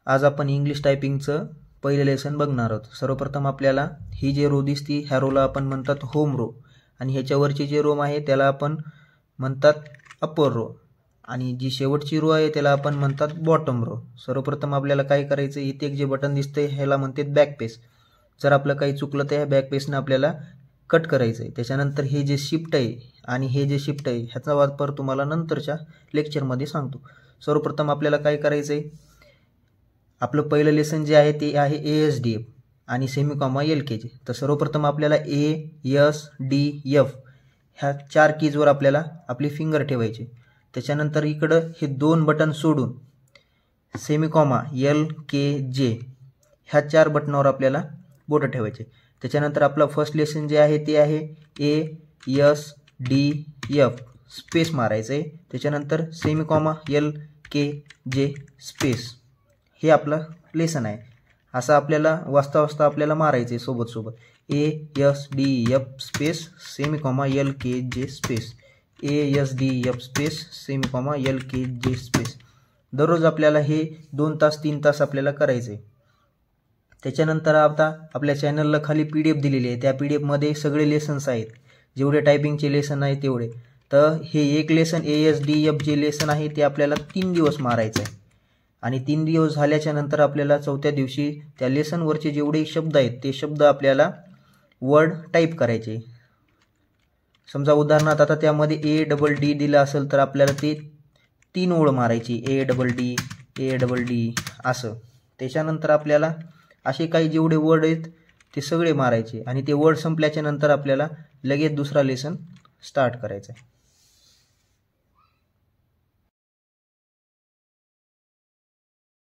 आज आपण इंग्लिश टायपिंगचं पहिलं लेसन बघणार आहोत। सर्वप्रथम आपल्याला ही जे रो दिसती ह्या रोला आपण म्हणतात होम रो आणि ह्याच्यावरची जे रो आहे त्याला आपण म्हणतात अपर रो आणि जी शेवटची रो आहे त्याला आपण म्हणतात बॉटम रो। सर्वप्रथम आपल्याला काय करायचं, इथे एक जे बटन दिसतंय ह्याला म्हणतात बॅक पेज। जर आपलं काही चुकलं तर ह्या बॅक पेजने आपल्याला कट करायचं आहे। त्याच्यानंतर हे जे शिफ्ट आहे आणि हे जे शिफ्ट आहे ह्याचा वापर तुम्हाला नंतरच्या लेक्चरमध्ये सांगतो। सर्वप्रथम आपल्याला काय करायचं आहे, आपलं पहिलं लेसन जे आहे ते आहे ASDF आणि सेमीकॉमा LKG। तर सर्वप्रथम आपल्याला ASDF ह्या 4 कीजवर आपल्याला आपली फिंगर ठेवायची। त्याच्यानंतर इकडं हे 2 बटन सोडून सेमीकॉमा LKJ ह्या 4 बटनावर आपल्याला बोट ठेवायचे। त्याच्यानंतर आपला फर्स्ट लेसन जे आहे ते आहे ASDF स्पेस मारायचं आहे। त्याच्यानंतर सेमीकॉमा LKJ स्पेस हे आपलं लेसन आहे। असं आपल्याला वाचता वाचता आपल्याला मारायचं आहे सोबत सोबत ASDF space semicolon LKJ space ASDF space semicolon LKJ space. दररोज आपल्याला हे 2 तास 3 तास आपल्याला करायचं आहे। त्याच्यानंतर आता आपल्या चॅनलला खाली PDF दिलेली आहे, त्या PDF मध्ये सगळे लेसन्स आहेत, जेवढे टायपिंगचे लेसन आहे तेवढे। तर हे एक लेसन ASDF जे लेसन आहे ते आपल्याला 3 दिवस मारायचं आहे आणि 3 दिवस झाल्याच्या नंतर आपल्याला 4थ्या दिवशी त्या लेसनवरचे जेवढे शब्द आहेत ते शब्द आपल्याला वर्ड टाईप करायचे। समजा उदाहरणार्थ आता त्यामध्ये ADD दिलं असेल तर आपल्याला ते 3 ओळ मारायची ADD असं। त्याच्यानंतर आपल्याला असे काही जेवढे वर्ड आहेत ते सगळे मारायचे आणि ते वर्ड संपल्याच्या नंतर आपल्याला लगेच दुसरा लेसन स्टार्ट करायचा आहे।